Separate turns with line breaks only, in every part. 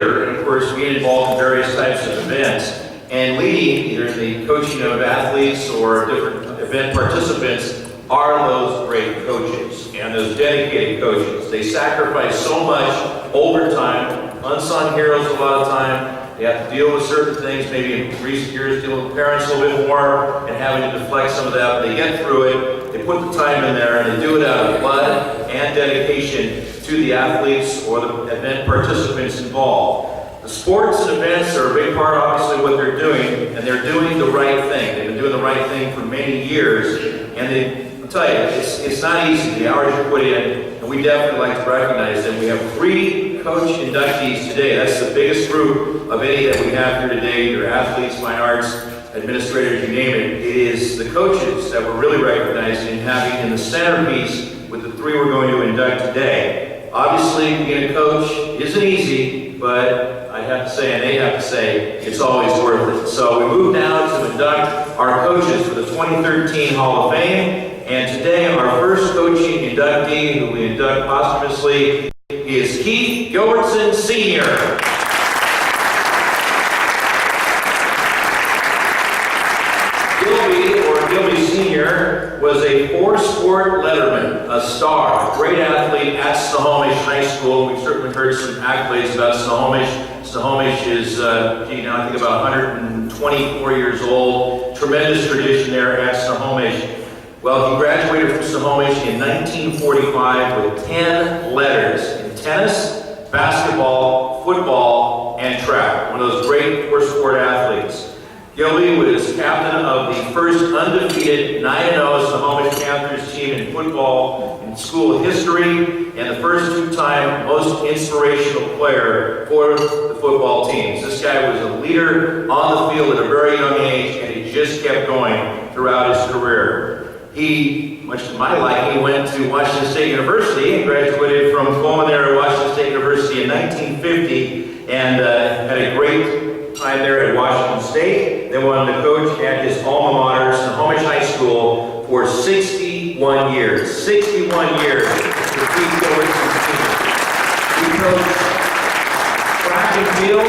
And of course, being involved in various types of events and leading either the coaching of athletes or different event participants are those great coaches and those dedicated coaches. They sacrifice so much overtime, unsung heroes a lot of time. They have to deal with certain things, maybe in recent years dealing with parents a little bit more and having to deflect some of that. But they get through it, they put the time in there, and they do it out of blood and dedication to the athletes or the event participants involved. The sports and events are a big part, obviously, of what they're doing, and they're doing the right thing. They've been doing the right thing for many years, and I'll tell you, it's not easy, the hours you put in, and we definitely like to recognize them. We have 3 coach inductees today. That's the biggest group of any that we have here today, either athletes, fine arts, administrators, you name it. It is the coaches that we're really recognizing and having in the centerpiece with the 3 we're going to induct today. Obviously, being a coach isn't easy, but I have to say, and they have to say, it's always worth it. So we move now to induct our coaches for the 2013 Hall of Fame. And today, our first coaching inductee, who we induct posthumously, is Keith Gilbertson Sr. Gilby Sr. was a 4-sport letterman, a star, a great athlete at Snohomish High School. We've certainly heard some accolades about Snohomish. Snohomish is, now I think about 124 years old. Tremendous tradition there at Snohomish. Well, he graduated from Snohomish in 1945 with 10 letters in tennis, basketball, football, and track. One of those great 4-sport athletes. Gilby was captain of the first undefeated 9-0 Snohomish Panthers team in football in school history, and the first 2-time most inspirational player for the football teams. This guy was a leader on the field at a very young age, and he just kept going throughout his career. He, much to my liking, went to Washington State University and graduated from culinary Washington State University in 1950, and had a great time there at Washington State. Then went on to coach at his alma mater, Snohomish High School, for 61 years. 61 years for Keith Gilbertson Sr. He coached track and field,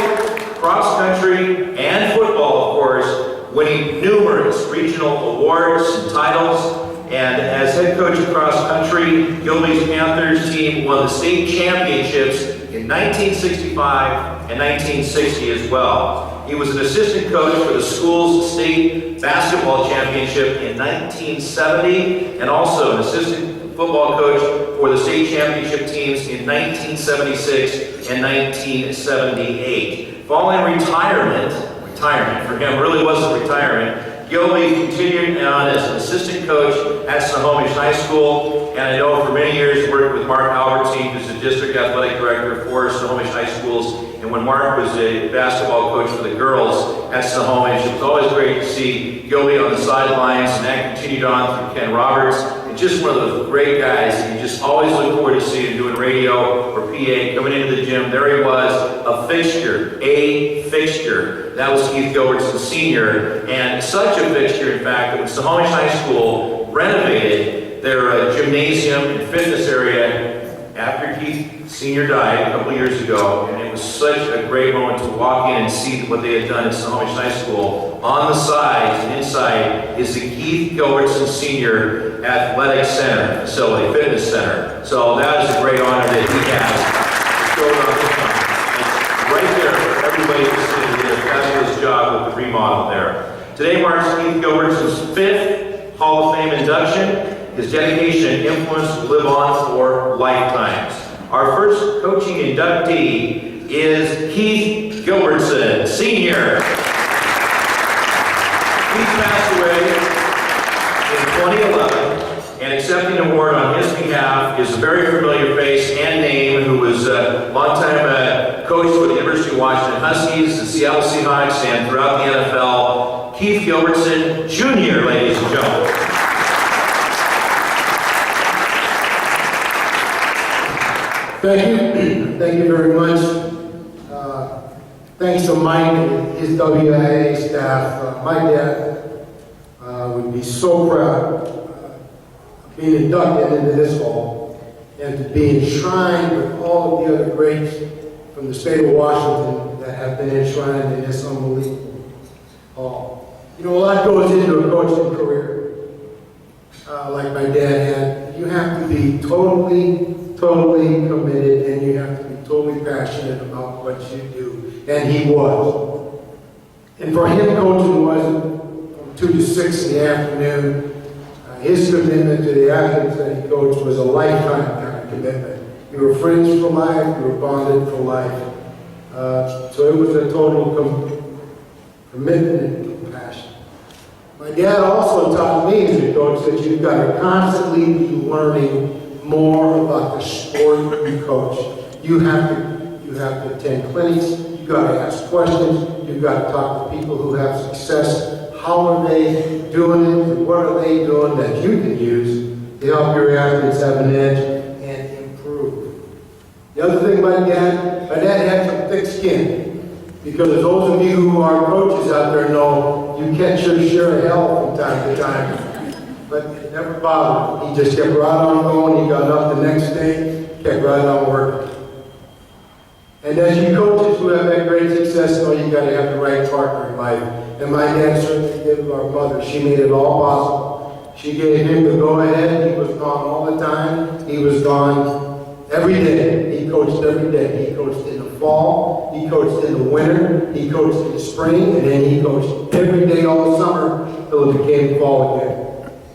cross country, and football, of course, winning numerous regional awards and titles. And as head coach of cross country, Gilby's Panthers team won the state championships in 1965 and 1960 as well. He was an assistant coach for the school's state basketball championship in 1970 and also an assistant football coach for the state championship teams in 1976 and 1978. Following retirement for him really wasn't retirement, Gilby continued on as an assistant coach at Snohomish High School, and I know for many years worked with Mark Albertine, who's the district athletic director for Snohomish High Schools. And when Mark was a basketball coach for the girls at Snohomish, it was always great to see Gilby on the sidelines, and that continued on through Ken Roberts. And just one of those great guys that you just always look forward to seeing him doing radio or PA, coming into the gym. There he was, a fixture. That was Keith Gilbertson Sr. And such a fixture, in fact, that when Snohomish High School renovated their gymnasium and fitness area after Keith Sr. died a couple years ago, and it was such a great moment to walk in and see what they had done at Snohomish High School. On the sides and inside is the Keith Gilbertson Sr. Athletic Center facility, fitness center. So that is a great honor that he has. Right there for everybody to see. He did a fabulous job with the remodel there. Today marks Keith Gilbertson's 5th Hall of Fame induction. His dedication and influence will live on for lifetimes. Our first coaching inductee is Keith Gilbertson Sr. Keith passed away in 2011, and accepting an award on his behalf is a very familiar face and name who was a longtime coach for the University of Washington Huskies, the Seattle Seahawks, and throughout the NFL, Keith Gilbertson Jr., ladies and gentlemen.
Thank you very much. Thanks to Mike and his WIAA staff. My dad would be so proud of being inducted into this hall and to be enshrined with all of the other greats from the state of Washington that have been enshrined in this unbelievable hall. You know, a lot goes into a coaching career, like my dad had. You have to be totally committed, and you have to be totally passionate about what you do. And he was. And for him, coaching wasn't from 2 to 6 in the afternoon. His commitment to the athletes that he coached was a lifetime kind of commitment. You were friends for life, you were bonded for life. So it was a total commitment and passion. My dad also taught me as a coach that you've got to constantly be learning more about the sport you coach. You have to attend clinics, you've got to ask questions, you've got to talk to people who have success. How are they doing it, and what are they doing that you can use to help your athletes have an edge and improve? The other thing my dad had some thick skin, because as those of you who are coaches out there know, you catch your share of hell from time to time. But it never bothered him. He just kept right on going. He got up the next day, kept right on working. And as you coaches who have had great success know, you got to have the right partner in life. And my dad certainly did. Our mother, she made it all possible. She gave him the go-ahead. He was gone all the time. He was gone every day. He coached every day. He coached in the fall. He coached in the winter. He coached in the spring. And then he coached every day all summer till it became fall again.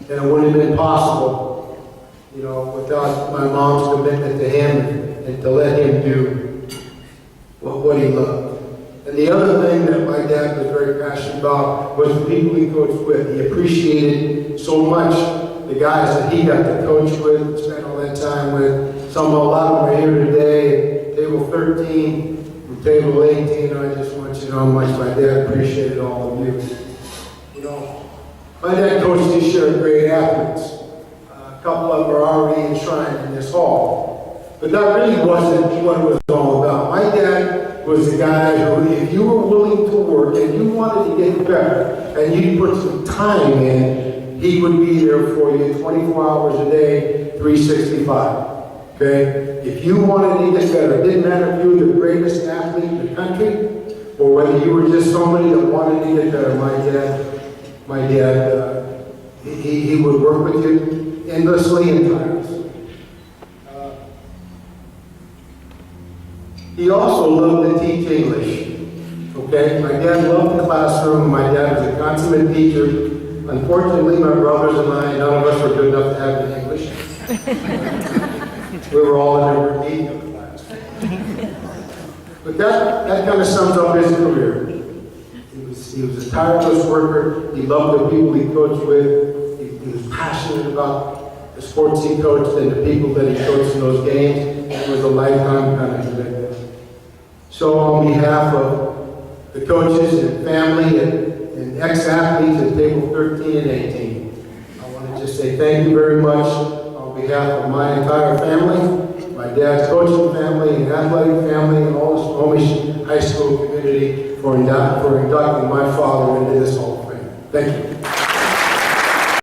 And it wouldn't have been possible, you know, without my mom's commitment to him and to let him do what he loved. And the other thing that my dad was very passionate about was the people he coached with. He appreciated so much the guys that he got to coach with, spend all that time with. A lot of them are here today, table 13 from table 18. I just want you to know how much my dad appreciated all of you. You know, my dad coached his share of great athletes. A couple of them are already enshrined in this hall. But that really wasn't what it was all about. My dad was the guy who, if you were willing to work and you wanted to get better and you put some time in, he would be there for you 24 hours a day, 365. Okay? If you wanted to get better, it didn't matter if you were the greatest athlete in the country or whether you were just somebody that wanted to get better. My dad, he would work with you endlessly and tirelessly. He also loved to teach English. Okay? My dad loved the classroom. My dad was a consummate teacher. Unfortunately, my brothers and I, none of us were good enough to have an English. We were all in the remedial class. But that kind of sums up his career. He was a tireless worker. He loved the people he coached with. He was passionate about the sports he coached and the people that he coached in those games. It was a lifetime kind of commitment. So on behalf of the coaches and family and ex-athletes at table 13 and 18, I want to just say thank you very much on behalf of my entire family, my dad's coaching family and athletic family, and all the Snohomish High School community for inducting my father into this Hall of Fame. Thank you.